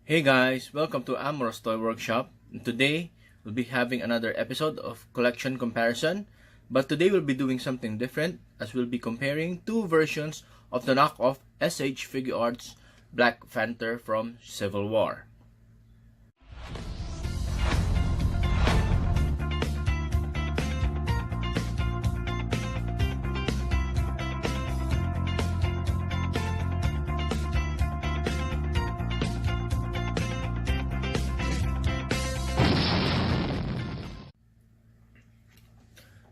Hey guys, welcome to Amorous Toy Workshop. And today we'll be having another episode of collection comparison, but today we'll be doing something different as we'll be comparing two versions of the knockoff s.h. Figuarts Black Panther from Civil War.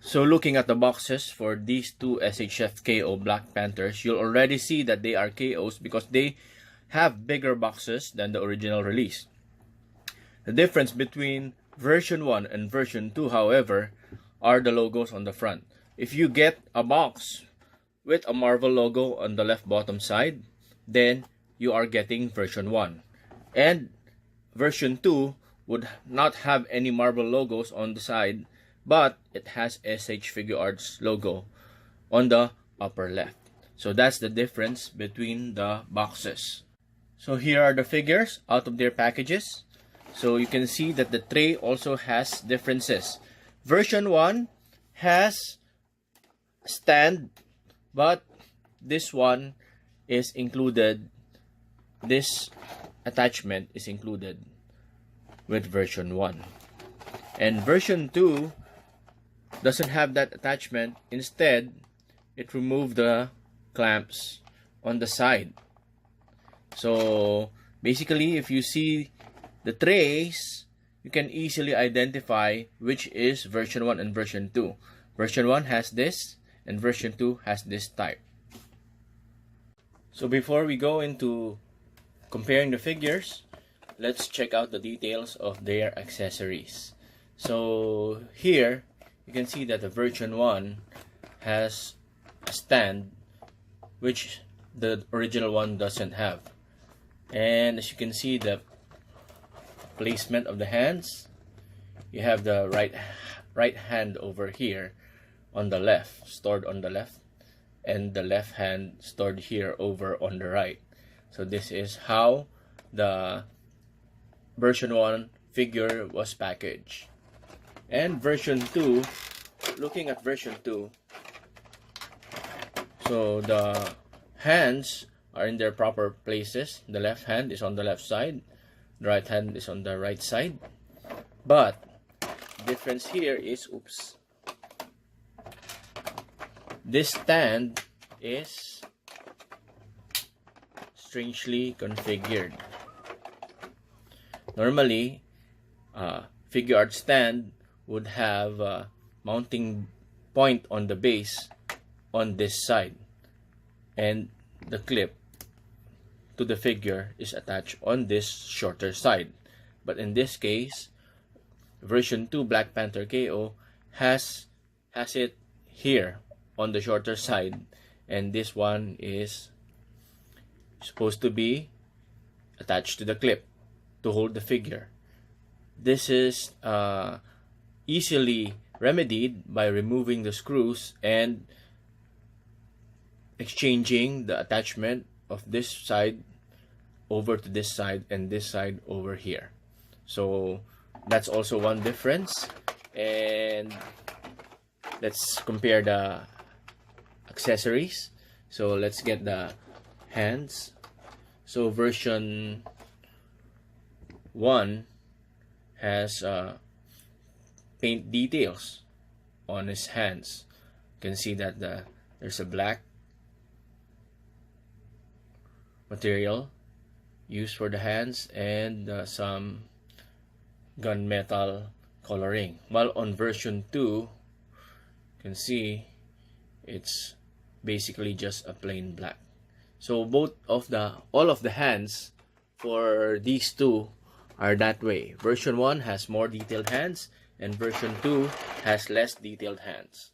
So looking at the boxes for these two s.h.f. KO Black Panthers, you'll already see that they are KOs because they have bigger boxes than the original release. The difference between version 1 and version 2, however, are the logos on the front. If you get a box with a Marvel logo on the left bottom side, then you are getting version 1. And version 2 would not have any Marvel logos on the side, but it has s.h. Figuarts logo on the upper left. So that's the difference between the boxes. So here are the figures out of their packages. So you can see that the tray also has differences. Version 1 has stand, but this one is included. This attachment is included with version 1. And version 2 doesn't have that attachment. Instead, it removed the clamps on the side. So basically, if you see the trays, you can easily identify which is version 1 and version 2. Version 1 has this, and version 2 has this type. So before we go into comparing the figures, let's check out the details of their accessories. So here, you can see that the version 1 has a stand which the original one doesn't have. And as you can see, the placement of the hands, you have the right hand over here on the left, stored on the left, and the left hand stored here over on the right. So this is how the version 1 figure was packaged. And version 2, looking at version 2, so the hands are in their proper places. The left hand is on the left side, the right hand is on the right side. But the difference here is, this stand is strangely configured. Normally, Figuarts stand would have a mounting point on the base on this side, and the clip to the figure is attached on this shorter side. But in this case, version 2 Black Panther KO has it here on the shorter side, and this one is supposed to be attached to the clip to hold the figure. This is easily remedied by removing the screws and exchanging the attachment of this side over to this side and this side over here. So that's also one difference. And let's compare the accessories. So let's get the hands. So version 1 has paint details on his hands. You can see that there's a black material used for the hands and some gunmetal coloring. While on version 2, you can see it's basically just a plain black. So all of the hands for these two are that way. Version 1 has more detailed hands, and version 2 has less detailed hands.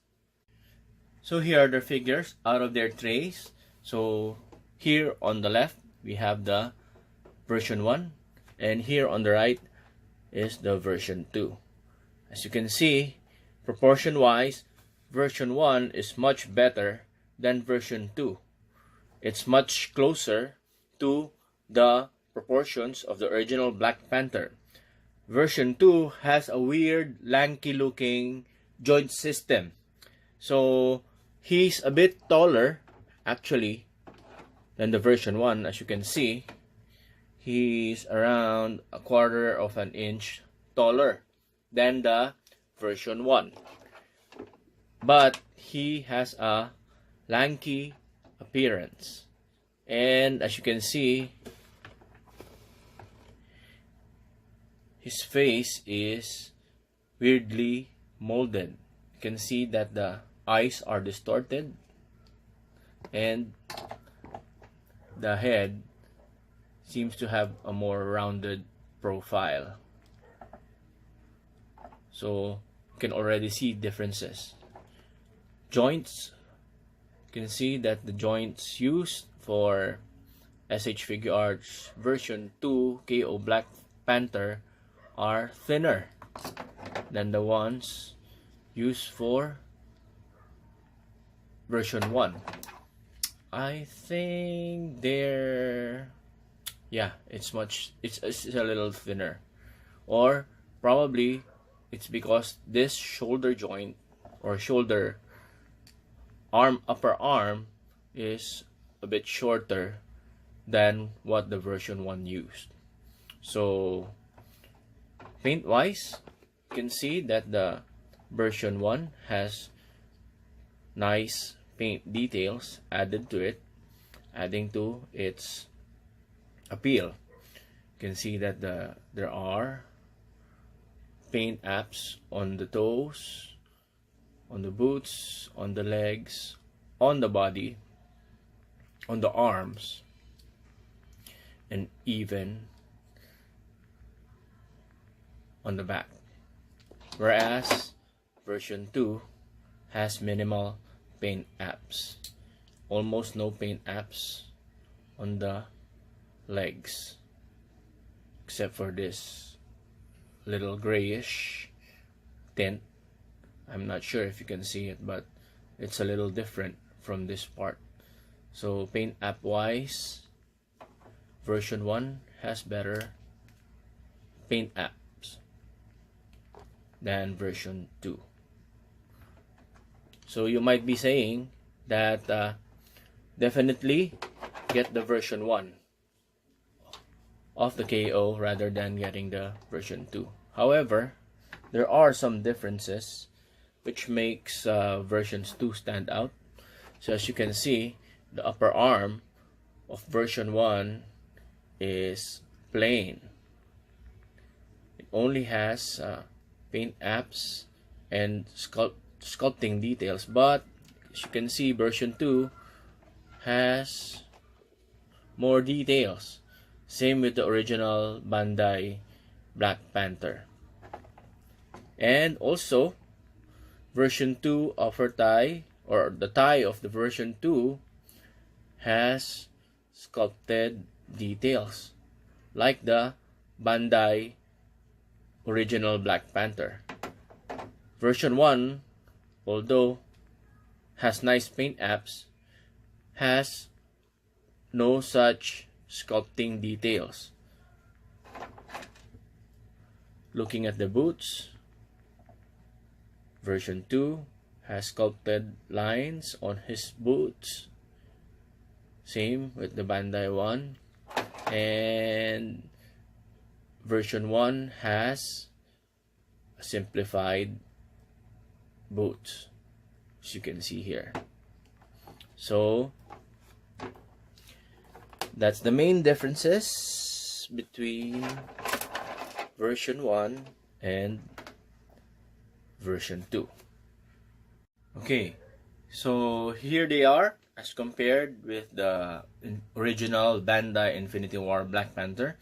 So here are the figures out of their trays. So here on the left, we have the version 1, and here on the right is the version 2. As you can see, proportion wise, version 1 is much better than version 2. It's much closer to the proportions of the original Black Panther. Version 2 has a weird, lanky looking joint system. So he's a bit taller actually than the version 1. As you can see, he's around a quarter of an inch taller than the version 1. But he has a lanky appearance. And as you can see, his face is weirdly molded. You can see that the eyes are distorted and the head seems to have a more rounded profile. So you can already see differences. Joints, you can see that the joints used for s.h. Figuarts version 2 K.O. Black Panther are thinner than the ones used for version 1. I think they're, yeah, it's a little thinner, or probably it's because this shoulder joint or shoulder upper arm is a bit shorter than what the version 1 used. So paint wise, you can see that the version 1 has nice paint details added to it, adding to its appeal. You can see that there are paint apps on the toes, on the boots, on the legs, on the body, on the arms, and even on the back. Whereas version 2 has minimal paint apps. Almost no paint apps on the legs, except for this little grayish tint. I'm not sure if you can see it, but it's a little different from this part. So paint app wise, version 1 has better paint apps than version 2. So you might be saying that definitely get the version 1 of the KO rather than getting the version 2. However, there are some differences which makes versions 2 stand out. So as you can see, the upper arm of version 1 is plain. It only has paint apps and sculpting details, but as you can see, version 2 has more details. Same with the original Bandai Black Panther. And also, version 2 of her tie, or the tie of the version 2, has sculpted details like the Bandai original Black Panther. Version 1, although has nice paint apps, has no such sculpting details. Looking at the boots, version 2 has sculpted lines on his boots. Same with the Bandai one. And version 1 has a simplified boots, as you can see here. So that's the main differences between version 1 and version 2. Okay, so here they are as compared with the original Bandai Infinity War Black Panther.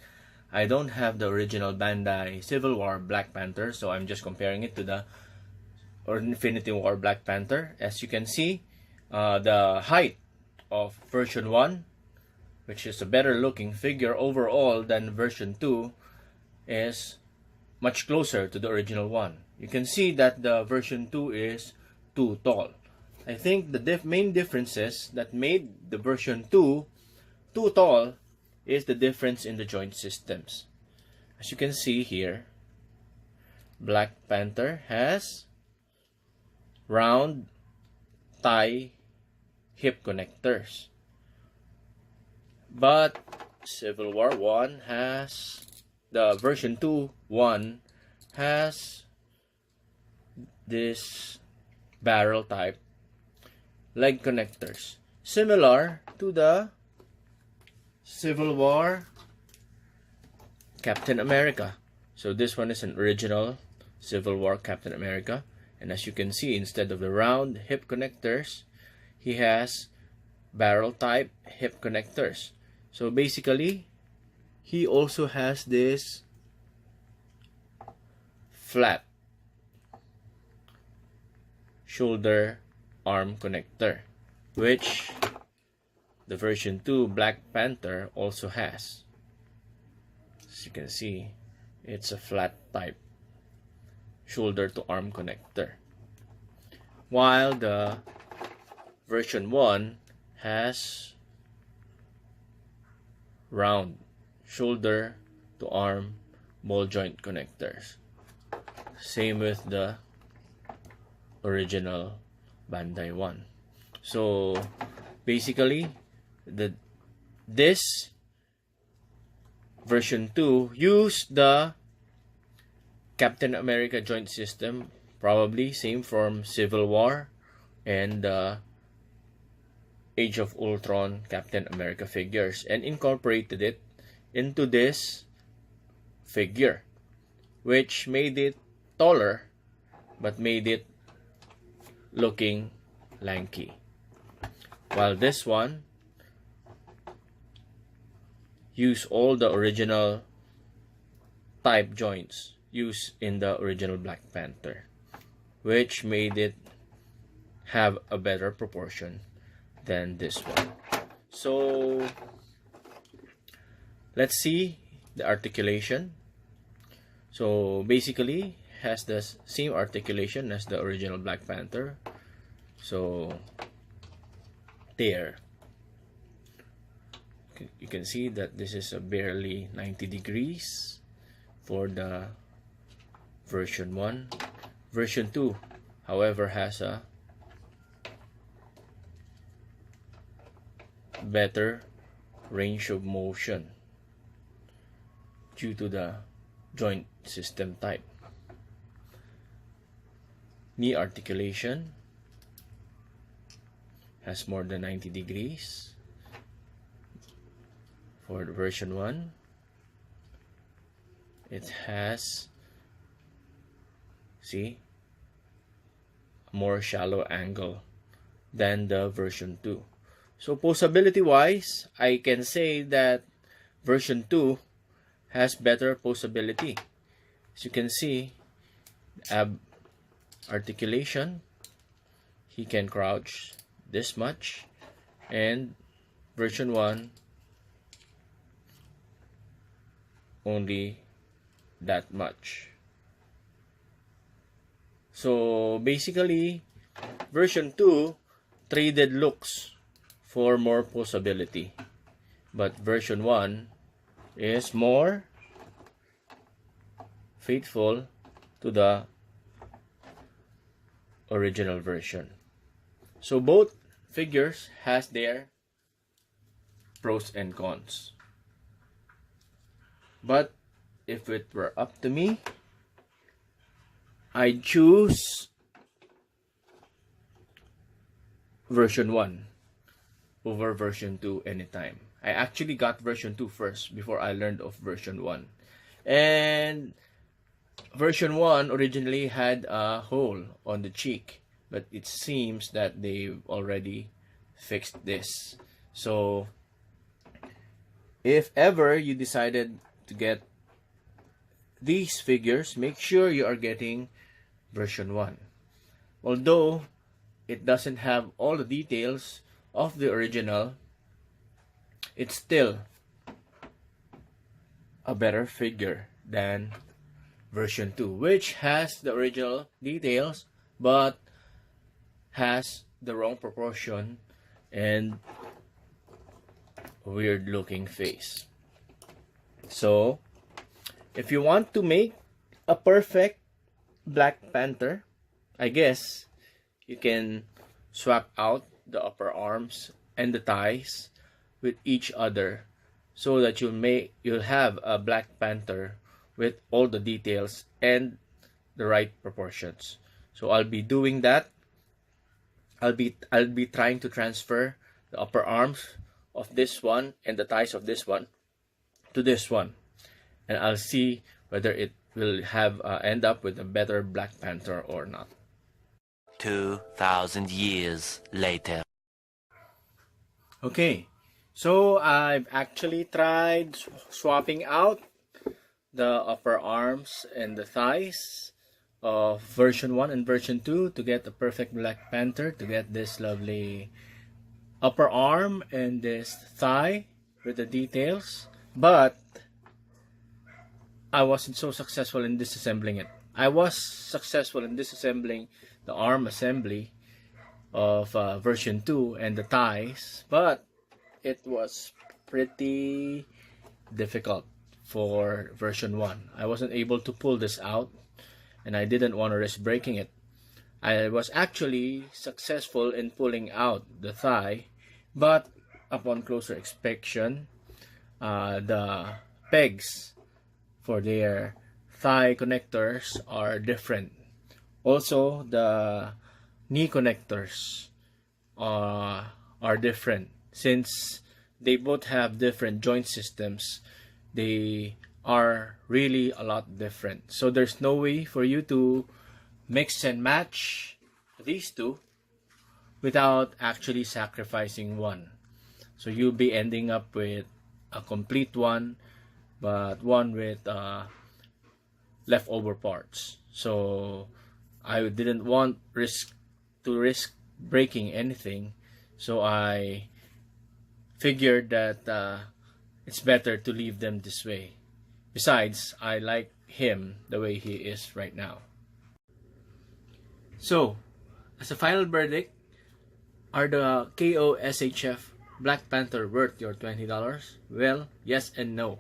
I don't have the original Bandai Civil War Black Panther, so I'm just comparing it to the Infinity War Black Panther. As you can see, the height of version 1, which is a better looking figure overall than version 2, is much closer to the original one. You can see that the version 2 is too tall. I think the main differences that made the version 2 too tall is the difference in the joint systems. As you can see here, Black Panther has round thigh hip connectors, but Civil War 1 has, the version 2 1 has this barrel type leg connectors, similar to the Civil War Captain America. So this one is an original Civil War Captain America, and as you can see, instead of the round hip connectors, he has barrel type hip connectors. So basically, he also has this flat shoulder arm connector, which the version 2 Black Panther also has. As you can see, it's a flat type shoulder to arm connector, while the version 1 has round shoulder to arm ball joint connectors. Same with the original Bandai 1. So basically, this version 2 used the Captain America joint system, probably same from Civil War and the Age of Ultron Captain America figures, and incorporated it into this figure, which made it taller but made it looking lanky, while this one used all the original type joints used in the original Black Panther, which made it have a better proportion than this one. So let's see the articulation. So basically has the same articulation as the original Black Panther. So there you can see that this is a barely 90 degrees for the version 1. Version 2, however, has a better range of motion due to the joint system type. Knee articulation has more than 90 degrees for the version 1. It has, see, a more shallow angle than the version 2. So posability wise, I can say that version 2 has better posability. As you can see, ab articulation, he can crouch this much, and version 1 only that much. So basically, version 2 traded looks for more posability, but version 1 is more faithful to the original version. So both figures has their pros and cons, but if it were up to me, I'd choose version 1 over version 2 anytime. I actually got version 2 first before I learned of version 1. And version 1 originally had a hole on the cheek, but it seems that they've already fixed this. So if ever you decided to get these figures, make sure you are getting version 1. Although it doesn't have all the details of the original, it's still a better figure than version 2, which has the original details but has the wrong proportion and weird looking face. So, if you want to make a perfect Black Panther, I guess you can swap out the upper arms and the thighs with each other so that you'll have a Black Panther with all the details and the right proportions. So I'll be doing that. I'll be trying to transfer the upper arms of this one and the thighs of this one to this one, and I'll see whether it will have end up with a better Black Panther or not. 2,000 years later. Okay, so I've actually tried swapping out the upper arms and the thighs of version 1 and version 2 to get the perfect Black Panther, to get this lovely upper arm and this thigh with the details, but I wasn't so successful in disassembling it. I was successful in disassembling the arm assembly of version 2 and the thighs, but it was pretty difficult for version 1. I wasn't able to pull this out, and I didn't want to risk breaking it. I was actually successful in pulling out the thigh, but upon closer inspection, the pegs for their thigh connectors are different. Also, the knee connectors are different. Since they both have different joint systems, they are really a lot different. So there's no way for you to mix and match these two without actually sacrificing one. So you'll be ending up with a complete one, but one with leftover parts. So I didn't want to risk breaking anything, so I figured that it's better to leave them this way. Besides, I like him the way he is right now. So, as a final verdict, are the K.O.s.h.f. Black Panther worth your $20? Well, yes and no.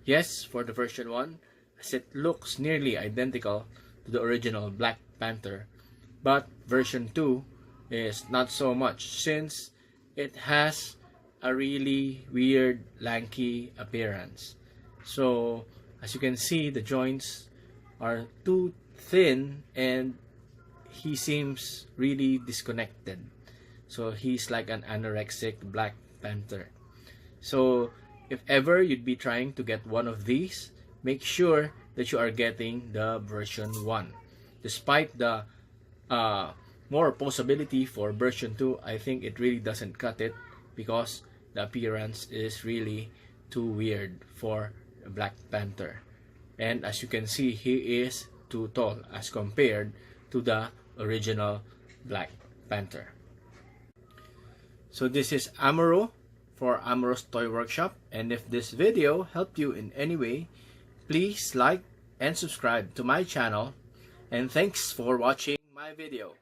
Yes, for the version 1, as it looks nearly identical to the original Black Panther, but version 2 is not so much, since it has a really weird lanky appearance. So as you can see, the joints are too thin and he seems really disconnected. So he's like an anorexic Black Panther. So if ever you'd be trying to get one of these, make sure that you are getting the version 1. Despite the more possibility for version 2, I think it really doesn't cut it, because the appearance is really too weird for a Black Panther. And as you can see, he is too tall as compared to the original Black Panther. So this is Amuro for Amuro's Toy Workshop, and if this video helped you in any way, please like and subscribe to my channel, and thanks for watching my video.